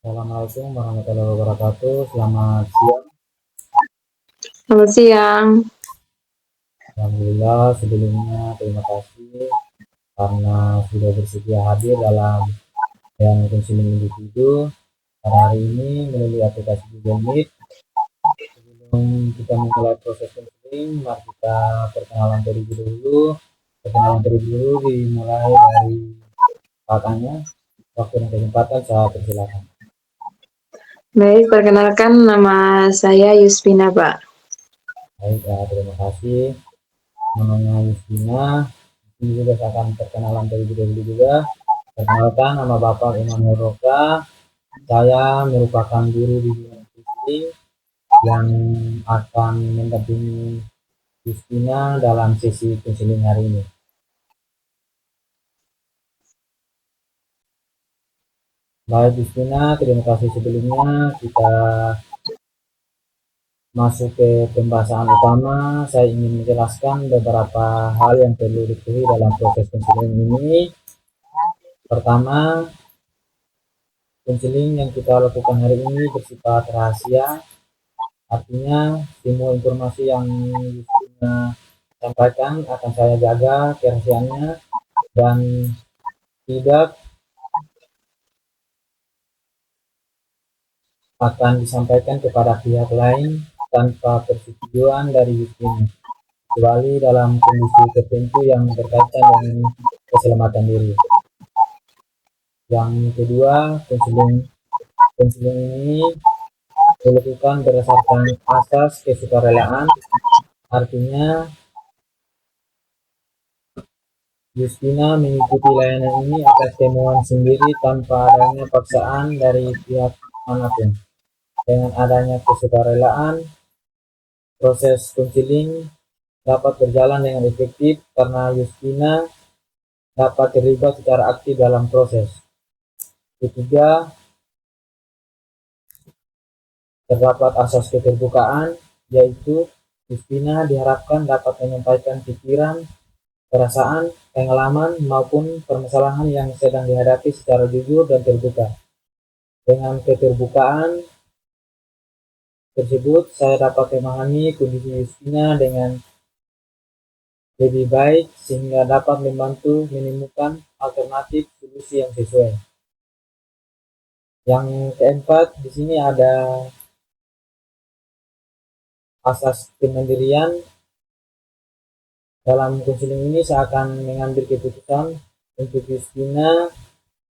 Assalamualaikum warahmatullahi wabarakatuh. Selamat siang. Selamat siang. Alhamdulillah sebelumnya terima kasih karena sudah bersedia hadir dalam yang konseling individu pada hari ini melalui aplikasi Google Meet. Sebelum kita memulai proses konseling, mari kita perkenalan terlebih dulu. Perkenalan terlebih dulu dimulai dari kakaknya. Waktu dan kesempatan saya persilakan. Baik, perkenalkan nama saya Yuspina, Pak. Baik, ya, terima kasih. Namanya Justina. Ini juga saya akan perkenalan terlebih dahulu juga. Perkenalkan, nama Bapak Immanuel Roka. Saya merupakan guru di bidang konseling yang akan mendampingi Justina dalam sesi konseling hari ini. Baik Justina, terima kasih sebelumnya. Kita masuk ke pembahasan utama. Saya ingin menjelaskan beberapa hal yang perlu diketahui dalam proses konseling ini. Pertama, konseling yang kita lakukan hari ini bersifat rahasia. Artinya semua informasi yang Justina sampaikan akan saya jaga kerahasiaannya dan tidak akan disampaikan kepada pihak lain tanpa persetujuan dari Justina, kecuali dalam kondisi tertentu yang berkaitan dengan keselamatan diri. Yang kedua, konseling ini dilakukan berdasarkan asas kesukarelaan. Artinya Justina mengikuti layanan ini atas kemauan sendiri tanpa adanya paksaan dari pihak manapun. Dengan adanya kesukarelaan, proses konseling dapat berjalan dengan efektif karena Justina dapat terlibat secara aktif dalam proses. Ketiga, terdapat asas keterbukaan, yaitu Justina diharapkan dapat menyampaikan pikiran, perasaan, pengalaman, maupun permasalahan yang sedang dihadapi secara jujur dan terbuka. Dengan keterbukaan tersebut, saya dapat memahami kondisi Justina dengan lebih baik sehingga dapat membantu menemukan alternatif solusi yang sesuai. Yang keempat, di sini ada asas kemandirian. Dalam konseling ini saya akan mengambil keputusan untuk Justina,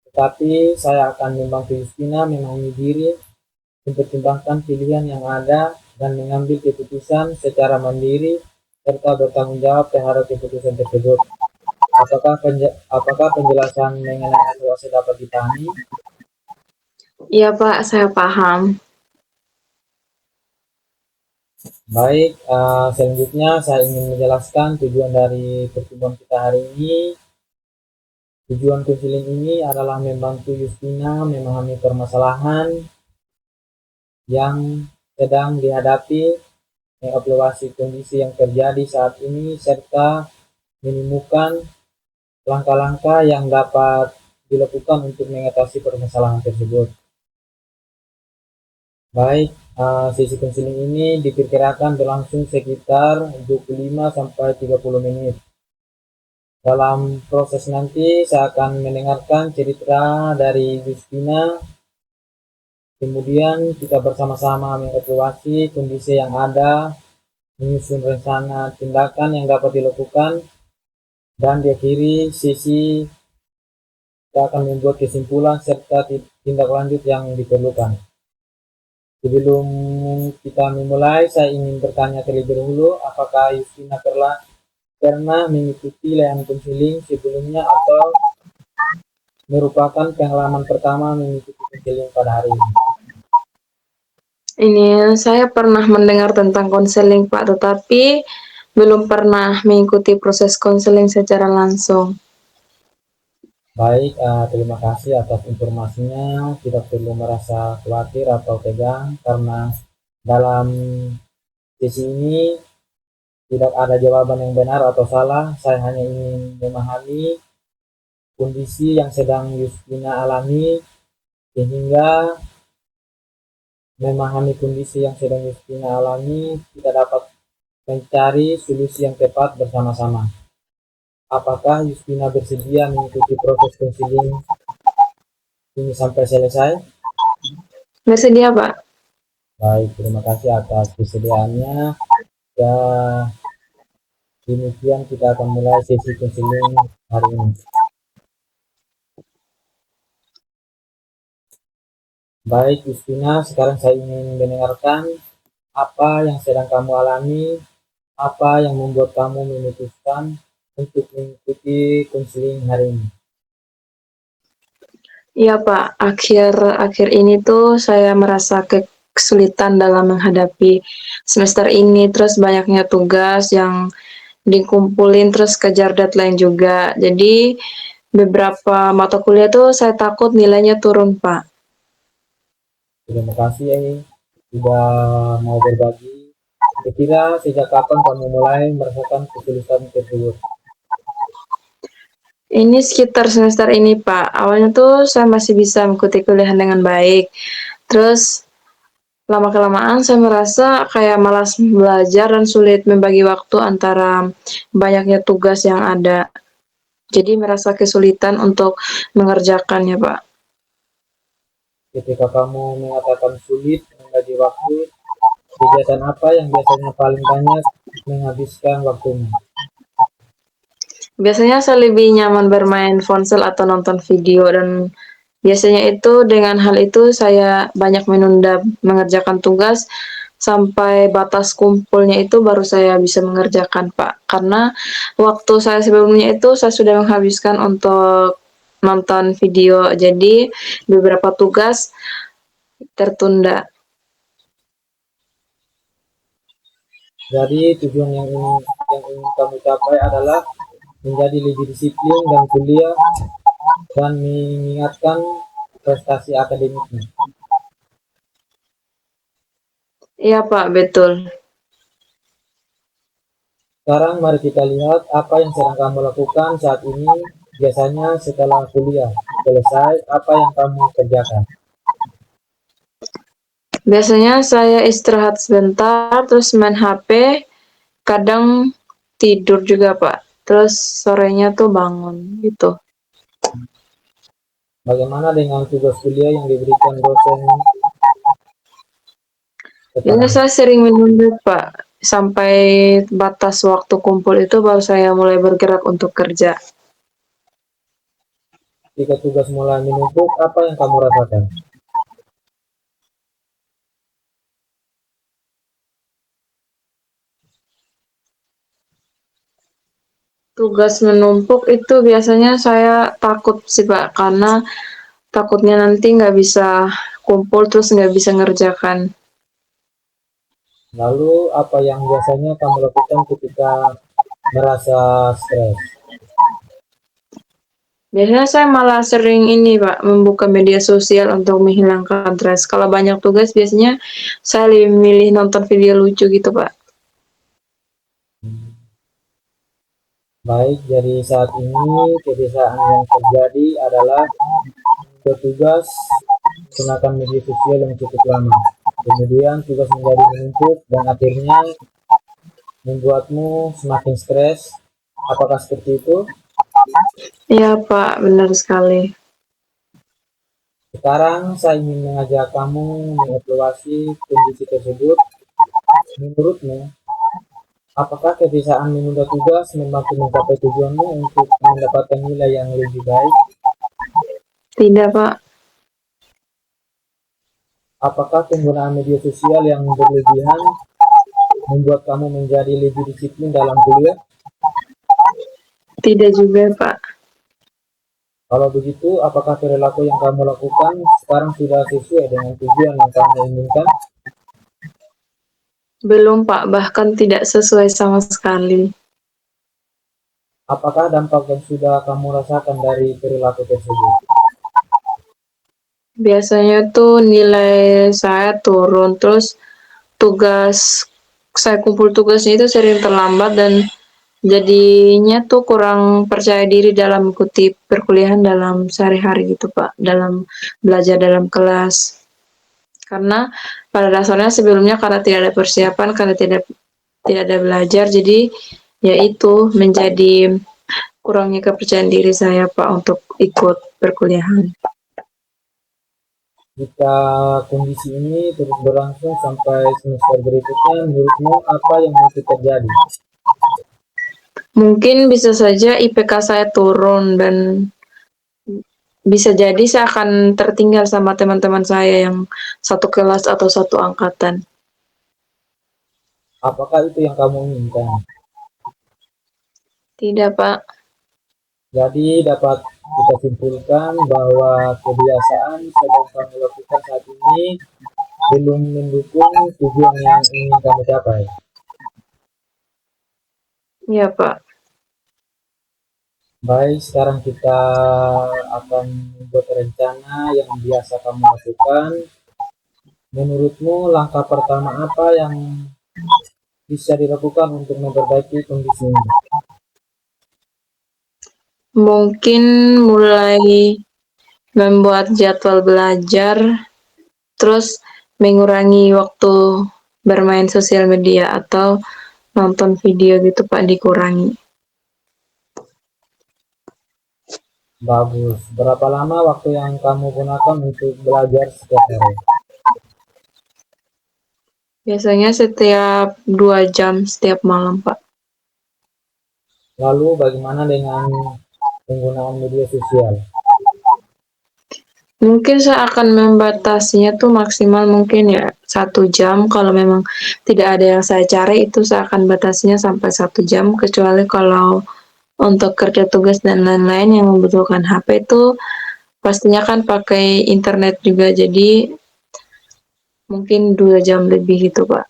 tetapi saya akan membantu Justina memahami diri, mempertimbangkan pilihan yang ada, dan mengambil keputusan secara mandiri serta bertanggung jawab terhadap keputusan tersebut. Apakah penjelasan mengenai evaluasi dapat dipahami? Iya, Pak, saya paham. Baik, selanjutnya saya ingin menjelaskan tujuan dari pertemuan kita hari ini. Tujuan konseling ini adalah membantu Justina memahami permasalahan yang sedang dihadapi, mengevaluasi kondisi yang terjadi saat ini, serta menemukan langkah-langkah yang dapat dilakukan untuk mengatasi permasalahan tersebut. Baik, sesi konseling ini diperkirakan berlangsung sekitar 25-30 menit. Dalam proses nanti saya akan mendengarkan cerita dari Justina, kemudian kita bersama-sama mengevaluasi kondisi yang ada, menyusun rencana tindakan yang dapat dilakukan, dan diakhiri sesi kita akan membuat kesimpulan serta tindak lanjut yang diperlukan. Sebelum kita memulai, saya ingin bertanya terlebih dahulu, apakah Justina pernah mengikuti layanan konseling sebelumnya atau merupakan pengalaman pertama mengikuti konseling pada hari ini? Ini saya pernah mendengar tentang konseling, Pak, tetapi belum pernah mengikuti proses konseling secara langsung. Baik, terima kasih atas informasinya. Tidak perlu merasa khawatir atau tegang karena dalam sesi ini tidak ada jawaban yang benar atau salah. Saya hanya ingin memahami kondisi yang sedang Justina alami sehingga memahami kondisi yang sedang Justina alami, kita dapat mencari solusi yang tepat bersama-sama. Apakah Justina bersedia mengikuti proses konseling ini sampai selesai? Bersedia, Pak. Baik, terima kasih atas kesediaannya. Ya, demikian kita akan mulai sesi konseling hari ini. Baik, Justina, sekarang saya ingin mendengarkan apa yang sedang kamu alami, apa yang membuat kamu memutuskan untuk mengikuti konseling hari ini. Iya, Pak. Akhir-akhir ini tuh saya merasa kesulitan dalam menghadapi semester ini, terus banyaknya tugas yang dikumpulin, terus kejar deadline juga. Jadi beberapa mata kuliah tuh saya takut nilainya turun, Pak. Terima kasih sudah mau berbagi. Kira-kira sejak kapan kamu mulai merasakan kesulitan tersebut? Ini sekitar semester ini, Pak. Awalnya tuh saya masih bisa mengikuti kuliah dengan baik. Terus lama-kelamaan saya merasa kayak malas belajar dan sulit membagi waktu antara banyaknya tugas yang ada. Jadi merasa kesulitan untuk mengerjakannya, Pak. Ketika kamu mengatakan sulit membagi waktu, kegiatan apa yang biasanya paling banyak menghabiskan waktumu? Biasanya saya lebih nyaman bermain ponsel atau nonton video dan biasanya itu dengan hal itu saya banyak menunda mengerjakan tugas sampai batas kumpulnya itu baru saya bisa mengerjakan, Pak. Karena waktu saya sebelumnya itu saya sudah menghabiskan untuk nonton video, jadi beberapa tugas tertunda. Jadi tujuan yang ingin kamu capai adalah menjadi lebih disiplin dan kuliah dan mengingatkan prestasi akademiknya. Iya, Pak, betul. Sekarang mari kita lihat apa yang sedang kamu lakukan saat ini. Biasanya setelah kuliah selesai, apa yang kamu kerjakan? Biasanya saya istirahat sebentar, terus main HP, kadang tidur juga, Pak. Terus sorenya tuh bangun gitu. Bagaimana dengan tugas kuliah yang diberikan dosen Biasanya sekarang? saya sering menunggu, Pak, sampai batas waktu kumpul itu baru saya mulai bergerak untuk kerja. Jika tugas mulai menumpuk, apa yang kamu rasakan? Tugas menumpuk itu biasanya saya takut sih, Pak, karena takutnya nanti nggak bisa kumpul terus nggak bisa ngerjakan. Lalu, apa yang biasanya kamu lakukan ketika merasa stres? Biasanya saya malah sering ini, Pak, membuka media sosial untuk menghilangkan stres. Kalau banyak tugas biasanya saya lebih milih nonton video lucu gitu, Pak. Baik, jadi saat ini kebiasaan yang terjadi adalah petugas menggunakan media sosial yang cukup lama. Kemudian tugas menjadi menumpuk dan akhirnya membuatmu semakin stres. Apakah seperti itu? Iya, Pak, benar sekali. Sekarang saya ingin mengajak kamu mengevaluasi kondisi tersebut. Menurutmu, apakah kebiasaan menunda tugas membantu mencapai tujuanmu untuk mendapatkan nilai yang lebih baik? Tidak, Pak. Apakah penggunaan media sosial yang berlebihan membuat kamu menjadi lebih disiplin dalam kuliah? Tidak juga, Pak. Kalau begitu, apakah perilaku yang kamu lakukan sekarang sudah sesuai dengan tujuan yang kamu inginkan? Belum, Pak, bahkan tidak sesuai sama sekali. Apakah dampak yang sudah kamu rasakan dari perilaku tersebut? Biasanya tuh nilai saya turun, terus tugas saya kumpul tugasnya itu sering terlambat dan jadinya tuh kurang percaya diri dalam mengikuti perkuliahan dalam sehari-hari gitu, Pak, dalam belajar dalam kelas. Karena pada dasarnya sebelumnya karena tidak ada persiapan, karena tidak ada belajar, jadi ya itu menjadi kurangnya kepercayaan diri saya Pak untuk ikut perkuliahan. Jika kondisi ini terus berlangsung sampai semester berikutnya, menurutmu apa yang mungkin terjadi? Mungkin bisa saja IPK saya turun dan bisa jadi saya akan tertinggal sama teman-teman saya yang satu kelas atau satu angkatan. Apakah itu yang kamu inginkan? Tidak, Pak. Jadi dapat kita simpulkan bahwa kebiasaan sedang kamu lakukan saat ini belum mendukung tujuan yang ingin kamu capai. Iya, Pak. Baik, sekarang kita akan membuat rencana yang biasa kamu lakukan. Menurutmu langkah pertama apa yang bisa dilakukan untuk memperbaiki kondisi ini? Mungkin mulai membuat jadwal belajar, terus mengurangi waktu bermain sosial media atau nonton video gitu Pak, dikurangi. Bagus. Berapa lama waktu yang kamu gunakan untuk belajar setiap hari? Biasanya setiap 2 jam setiap malam Pak. Lalu bagaimana dengan penggunaan media sosial? Mungkin saya akan membatasinya tuh maksimal mungkin ya 1 jam, kalau memang tidak ada yang saya cari itu saya akan batasinya sampai 1 jam, kecuali kalau untuk kerja tugas dan lain-lain yang membutuhkan HP itu pastinya kan pakai internet juga, jadi mungkin 2 jam lebih gitu Pak.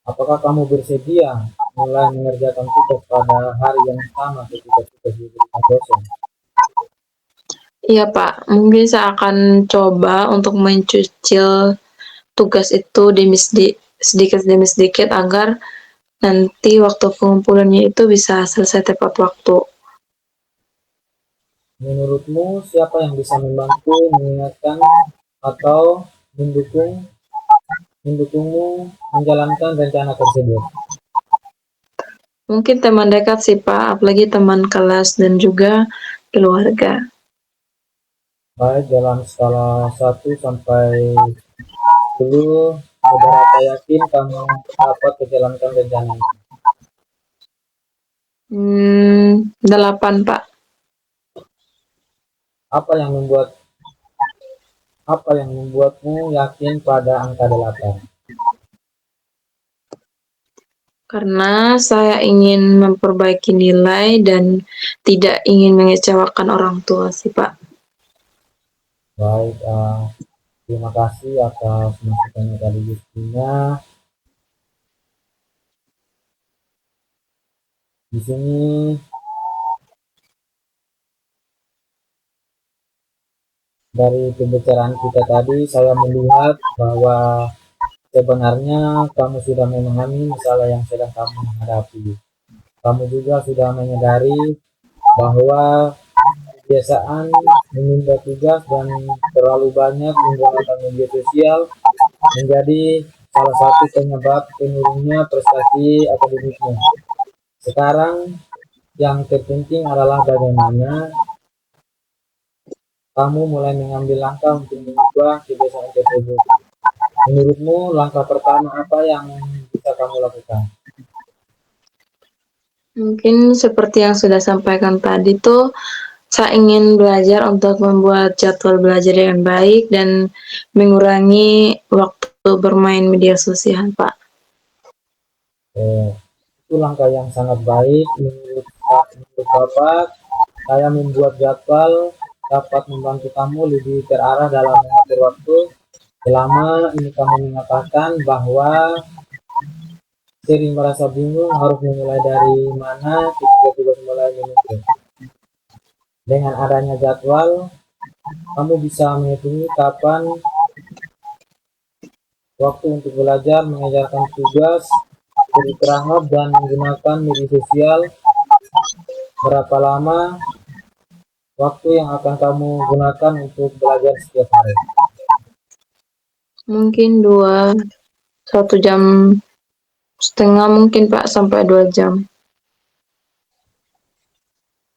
Apakah kamu bersedia mulai mengerjakan tugas pada hari yang sama ketika tugas diberikan dosen? Iya Pak, mungkin saya akan coba untuk mencicil tugas itu sedikit demi sedikit agar nanti waktu pengumpulannya itu bisa selesai tepat waktu. Menurutmu siapa yang bisa membantu mengingatkan atau mendukungmu menjalankan rencana tersebut? Mungkin teman dekat sih Pak, apalagi teman kelas dan juga keluarga. Baik, dalam skala 1 sampai 10, seberapa yakin kamu dapat menjalankan rencana ini? 8 Pak. Apa yang membuatmu yakin pada angka 8? Karena saya ingin memperbaiki nilai dan tidak ingin mengecewakan orang tua sih Pak. Baik, terima kasih atas masukannya tadi Justina. Di sini dari pembicaraan kita tadi saya melihat bahwa sebenarnya kamu sudah memahami masalah yang sedang kamu hadapi. Kamu juga sudah menyadari bahwa kebiasaan menunda tugas dan terlalu banyak menggunakan media sosial menjadi salah satu penyebab menurunnya prestasi akademikmu. Sekarang yang terpenting adalah bagaimana kamu mulai mengambil langkah untuk mengubah kebiasaan tersebut. Menurutmu langkah pertama apa yang bisa kamu lakukan? Mungkin seperti yang sudah sampaikan tadi tuh, saya ingin belajar untuk membuat jadwal belajar dengan baik dan mengurangi waktu bermain media sosial, Pak. Itu langkah yang sangat baik menurut Bapak. Saya membuat jadwal dapat membantu kamu lebih terarah dalam mengatur waktu. Selama ini kamu mengatakan bahwa sering merasa bingung harus memulai dari mana ketika tugas mulai menumpuk. Dengan adanya jadwal, kamu bisa menghitung kapan waktu untuk belajar, mengerjakan tugas, beristirahat, dan menggunakan media sosial. Berapa lama waktu yang akan kamu gunakan untuk belajar setiap hari? Mungkin 1 jam setengah mungkin Pak, sampai 2 jam.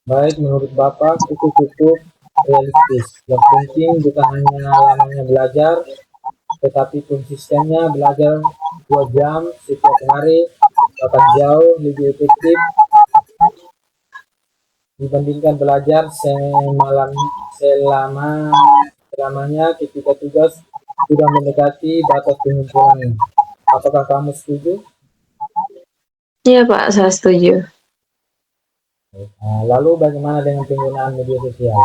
Baik, menurut Bapak itu cukup realistis. Yang penting bukan hanya lamanya belajar, tetapi konsistennya belajar 2 jam setiap hari akan jauh lebih efektif dibandingkan belajar selamanya ketika tugas sudah mendekati batas pengumpulannya. Apakah kamu setuju? Iya Pak, saya setuju. Nah, lalu bagaimana dengan penggunaan media sosial?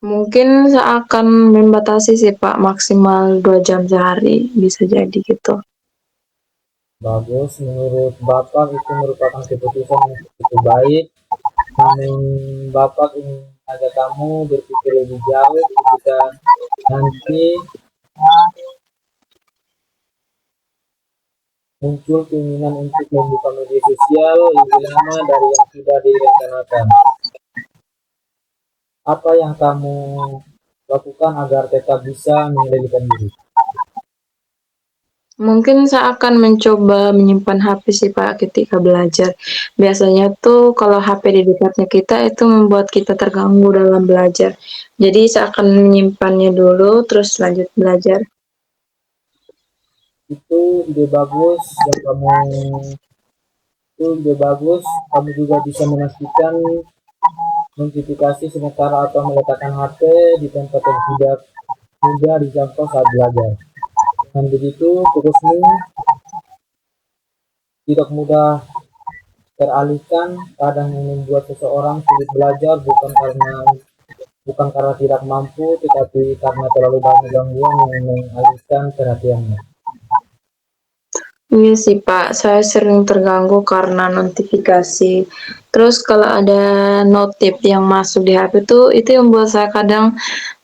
Mungkin saya akan membatasi sih Pak, maksimal 2 jam sehari, bisa jadi gitu. Bagus, menurut Bapak itu merupakan keputusan yang cukup baik. Namun Bapak ingin ajak kamu berpikir lebih jauh ketika nanti muncul keinginan untuk membuka media sosial lebih lama dari yang sudah direncanakan. Apa yang kamu lakukan agar tetap bisa mengendalikan diri? Mungkin saya akan mencoba menyimpan HP sih Pak ketika belajar. Biasanya tuh kalau HP di dekatnya kita itu membuat kita terganggu dalam belajar. Jadi saya akan menyimpannya dulu terus lanjut belajar. Itu ide bagus yang kamu itu ide bagus. Kamu juga bisa memastikan notifikasi sementara atau meletakkan HP di tempat yang tidak mudah dijangkau saat belajar. Dan begitu fokusmu tidak mudah teralihkan. Kadang yang membuat seseorang sulit belajar bukan karena tidak mampu, tetapi karena terlalu banyak gangguan yang mengalihkan perhatiannya. Iya sih Pak, saya sering terganggu karena notifikasi. Terus kalau ada notif yang masuk di HP itu yang membuat saya kadang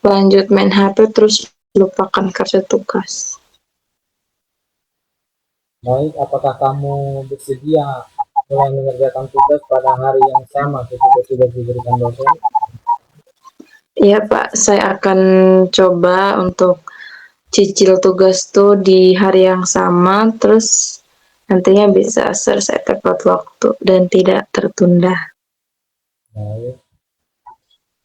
lanjut main HP terus lupakan kerja tugas. Baik, apakah kamu bersedia mulai mengerjakan tugas pada hari yang sama ketika sudah diberikan dosen? Iya Pak, saya akan coba untuk cicil tugas tuh di hari yang sama, terus nantinya bisa selesai tepat waktu dan tidak tertunda. Baik,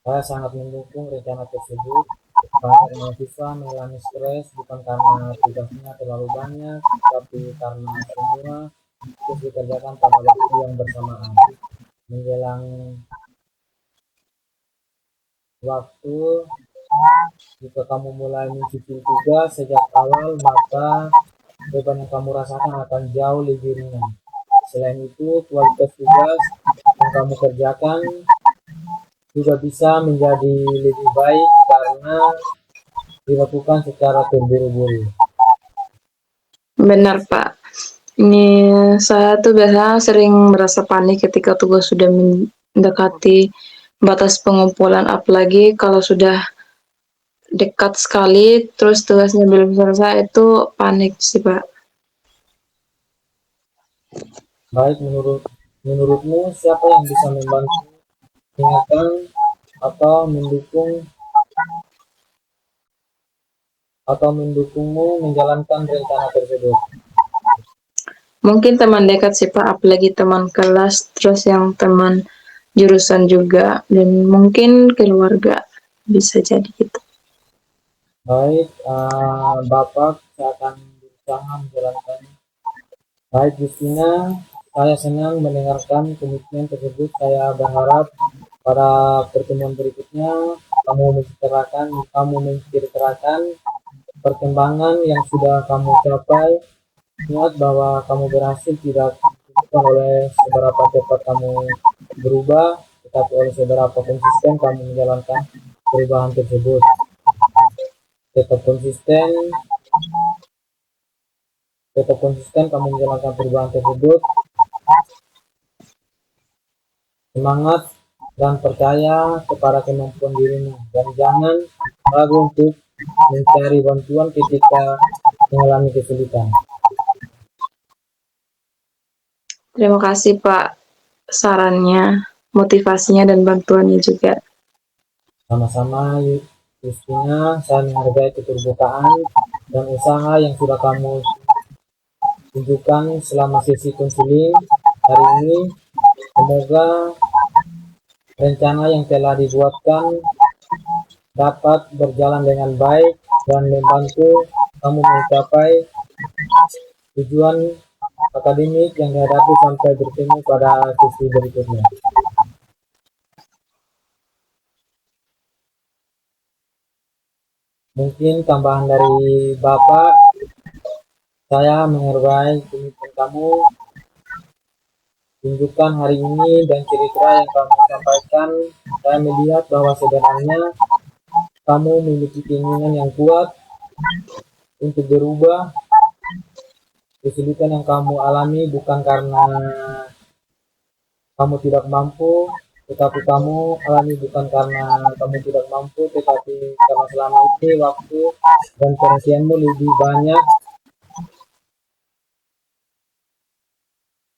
saya sangat mendukung rencana tersebut. Banyak mahasiswa mengalami stres bukan karena tugasnya terlalu banyak, tapi karena semua harus dikerjakan pada waktu yang bersamaan. Menjelang waktu, jika kamu mulai mencicil tugas sejak awal, maka beban yang kamu rasakan akan jauh lebih ringan. Selain itu, kualitas tugas yang kamu kerjakan juga bisa menjadi lebih baik karena dilakukan secara terburu-buru. Benar Pak. Ini saya tuh biasanya sering merasa panik ketika tugas sudah mendekati batas pengumpulan, apalagi kalau sudah dekat sekali, terus tugasnya belum selesai, itu panik sih Pak. Baik, menurutmu siapa yang bisa membantu mengingatkan atau mendukungmu menjalankan rencana tersebut? Mungkin teman dekat sih Pak, apalagi teman kelas, terus yang teman jurusan juga, dan mungkin keluarga, bisa jadi gitu. Baik, Bapak, saya akan berusaha menjalankan. Baik, Justina, saya senang mendengarkan komitmen tersebut. Saya berharap pada pertemuan berikutnya kamu menceritakan perkembangan yang sudah kamu capai. Ingat bahwa kamu berhasil tidak ditentukan oleh seberapa cepat kamu berubah, tetapi oleh seberapa konsisten kamu menjalankan perubahan tersebut. Tetap konsisten, tetap konsisten kamu menjalankan perubahan tersebut. Semangat dan percaya kepada kemampuan dirimu, dan jangan ragu untuk mencari bantuan ketika mengalami kesulitan. Terima kasih Pak sarannya, motivasinya, dan bantuannya juga. Sama-sama, yuk. Pastinya saya menghargai keterbukaan dan usaha yang sudah kamu tunjukkan selama sesi konseling hari ini. Semoga rencana yang telah dibuatkan dapat berjalan dengan baik dan membantu kamu mencapai tujuan akademik yang dihadapi sampai bertemu pada sesi berikutnya. Mungkin tambahan dari Bapak, saya menghargai komitmen kamu, tunjukkan hari ini dan cerita yang kamu sampaikan. Saya melihat bahwa sebenarnya kamu memiliki keinginan yang kuat untuk berubah. Kesulitan yang kamu alami bukan karena kamu tidak mampu, tetapi kamu alami bukan karena kamu tidak mampu, tetapi karena selama ini waktu dan perhatianmu lebih banyak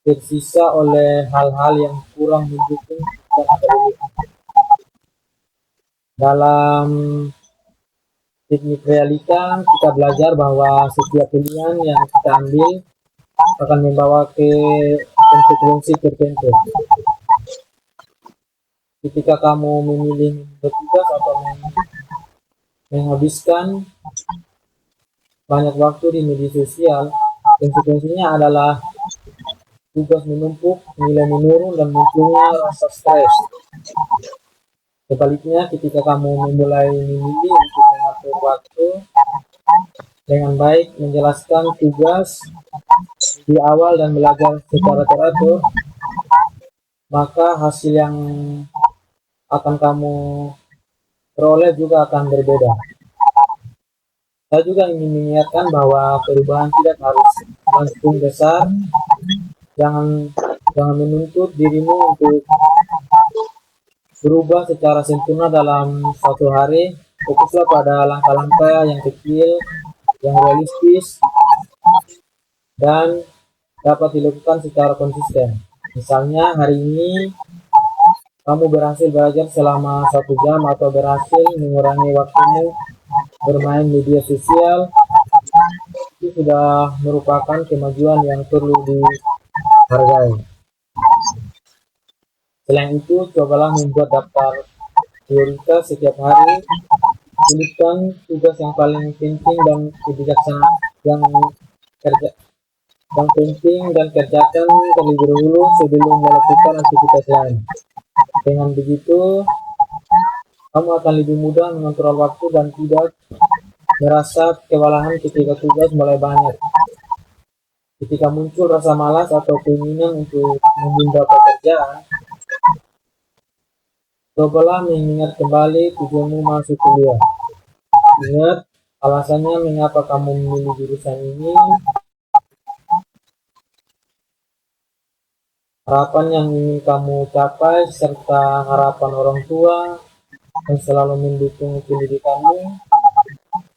tersisa oleh hal-hal yang kurang mendukung dan akademik. Dalam teknik realita, kita belajar bahwa setiap pilihan yang kita ambil akan membawa ke konsekuensi tertentu. Ketika kamu memilih bertugas atau menghabiskan banyak waktu di media sosial, konsekuensinya adalah tugas menumpuk, nilai menurun, dan munculnya rasa stres. Sebaliknya, ketika kamu memulai memilih untuk mengatur waktu dengan baik, menjelaskan tugas di awal dan belajar secara teratur, maka hasil yang akan kamu peroleh juga akan berbeda. Saya juga ingin mengingatkan bahwa perubahan tidak harus langsung besar. Jangan menuntut dirimu untuk berubah secara sempurna dalam satu hari. Fokuslah pada langkah-langkah yang kecil, yang realistis, dan dapat dilakukan secara konsisten. Misalnya hari ini kamu berhasil belajar selama 1 jam atau berhasil mengurangi waktumu bermain media sosial, itu sudah merupakan kemajuan yang perlu dihargai. Selain itu, cobalah membuat daftar prioritas setiap hari. Pilihkan tugas yang paling penting dan kebijaksanaan yang penting dan kerjakan terlebih dahulu sebelum melakukan aktivitas lain. Dengan begitu, kamu akan lebih mudah mengontrol waktu dan tidak merasa kewalahan ketika tugas mulai banyak. Ketika muncul rasa malas atau keinginan untuk menunda pekerjaan, cobalah mengingat kembali tujuanmu masuk kuliah. Ingat alasannya mengapa kamu memilih jurusan ini, harapan yang ingin kamu capai, serta harapan orang tua yang selalu mendukung pendidikanmu.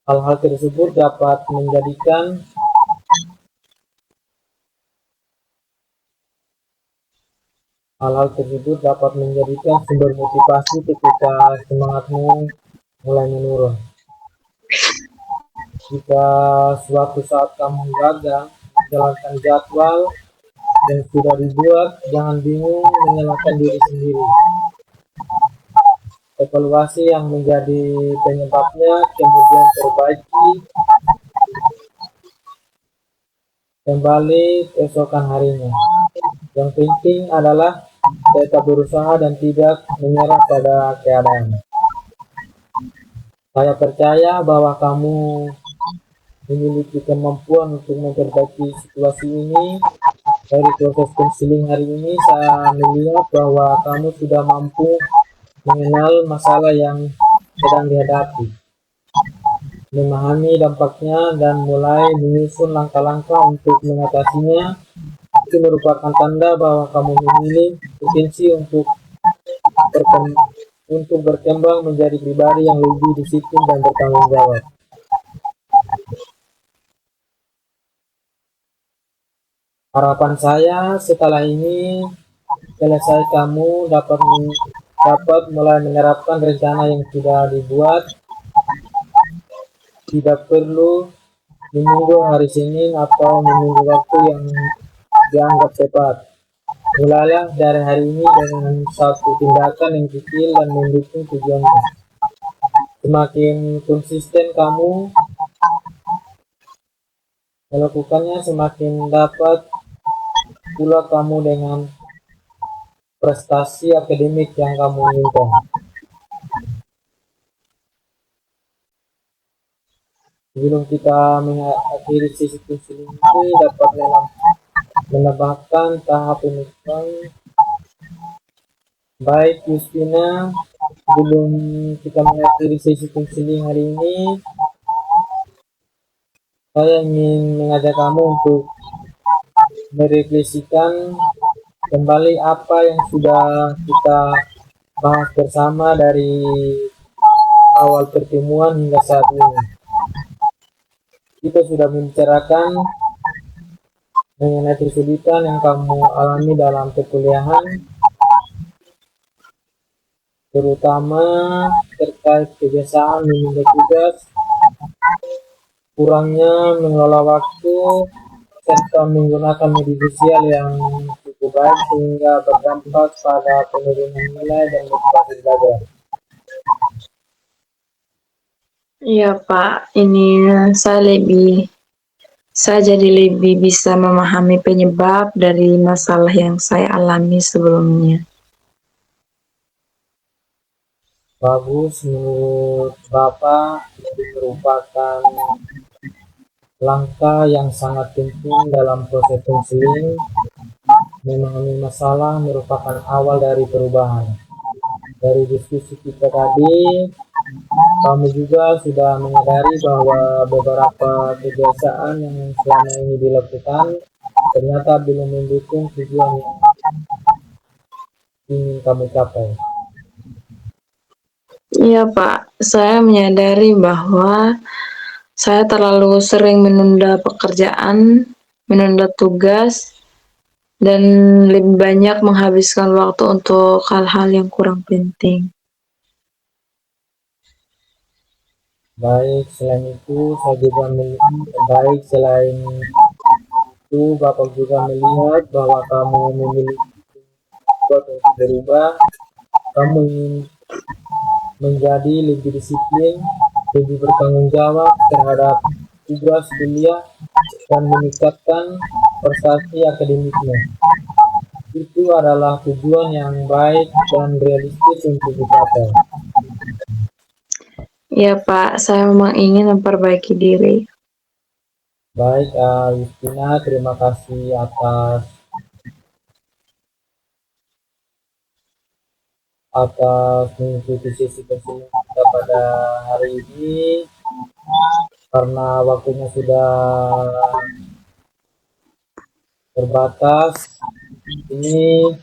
Hal-hal tersebut dapat menjadikan sumber motivasi ketika semangatmu mulai menurun. Jika suatu saat kamu gagal menjalankan jadwal yang sudah dibuat, jangan bingung menyalahkan diri sendiri. Evaluasi yang menjadi penyebabnya, kemudian perbaiki kembali keesokan harinya. Yang penting adalah tetap berusaha dan tidak menyerah pada keadaan. Saya percaya bahwa kamu memiliki kemampuan untuk memperbaiki situasi ini. Dari proses konseling hari ini, saya melihat bahwa kamu sudah mampu mengenal masalah yang sedang dihadapi, memahami dampaknya, dan mulai menyusun langkah-langkah untuk mengatasinya. Itu merupakan tanda bahwa kamu memiliki potensi untuk berkembang menjadi pribadi yang lebih disiplin dan bertanggung jawab. Harapan saya setelah ini selesai, kamu dapat mulai menerapkan rencana yang sudah dibuat Tidak perlu menunggu hari Senin atau menunggu waktu yang dianggap tepat. Mulailah dari hari ini dengan satu tindakan yang kecil dan mendukung tujuanmu. Semakin konsisten kamu melakukannya, semakin dapat pula kamu dengan prestasi akademik yang kamu inginkan. Sebelum kita mengakhiri sesi konseling ini, dapat menambahkan tahap penutupan. Baik Justina, sebelum kita mengakhiri sesi konseling hari ini, saya ingin mengajak kamu untuk merefleksikan kembali apa yang sudah kita bahas bersama dari awal pertemuan hingga saat ini. Kita sudah membicarakan mengenai kesulitan yang kamu alami dalam perkuliahan, terutama terkait kebiasaan menunda tugas, kurangnya mengelola waktu, serta menggunakan media sosial yang cukup baik sehingga berdampak pada penurunan nilai dan motivasi belajar. Iya Pak, ini saya jadi lebih bisa memahami penyebab dari masalah yang saya alami sebelumnya. Bagus, menurut Bapak itu merupakan langkah yang sangat penting dalam proses konseling. Memahami masalah merupakan awal dari perubahan. Dari diskusi kita tadi, kamu juga sudah menyadari bahwa beberapa kebiasaan yang selama ini dilakukan ternyata belum mendukung tujuan yang ingin kamu capai. Iya Pak, saya menyadari bahwa saya terlalu sering menunda pekerjaan, menunda tugas, dan lebih banyak menghabiskan waktu untuk hal-hal yang kurang penting. Baik, selain itu Bapak juga melihat bahwa kamu memiliki buat untuk berubah. Kamu ingin menjadi lebih disiplin, lebih bertanggung jawab terhadap tugas kuliah, dan meningkatkan prestasi akademiknya. Itu adalah tujuan yang baik dan realistis untuk dicapai. Ya Pak, saya memang ingin memperbaiki diri. Baik, Justina, terima kasih atas mengikuti sesi konseling kita pada hari ini. Karena waktunya sudah terbatas, ini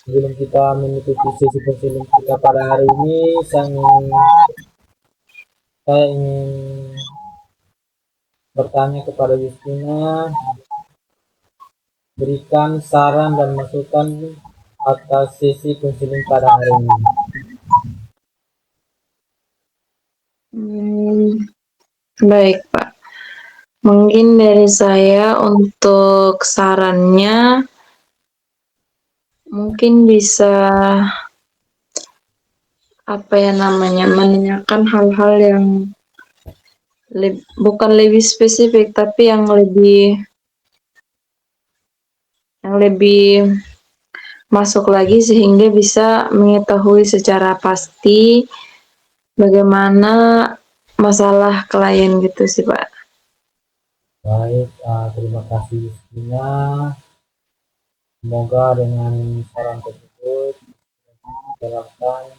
sebelum kita mengikuti sesi konseling kita pada hari ini, saya ingin bertanya kepada Justina, berikan saran dan masukan atas sesi konseling pada hari ini. Baik Pak, mungkin dari saya untuk sarannya mungkin bisa menanyakan hal-hal yang bukan lebih spesifik tapi yang lebih masuk lagi sehingga bisa mengetahui secara pasti bagaimana masalah klien gitu sih Pak. Baik, terima kasih Justina. Semoga dengan saran tersebut menjalankan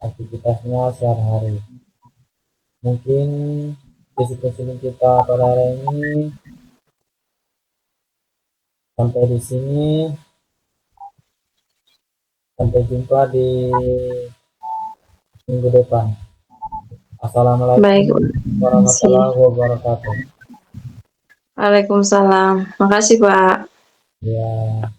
aktivitasnya sehari-hari. Mungkin sesi konseling kita pada hari ini sampai di sini. Sampai jumpa di minggu depan. Assalamualaikum Baik, warahmatullahi wabarakatuh. Waalaikumsalam. Makasih Pak. Ya.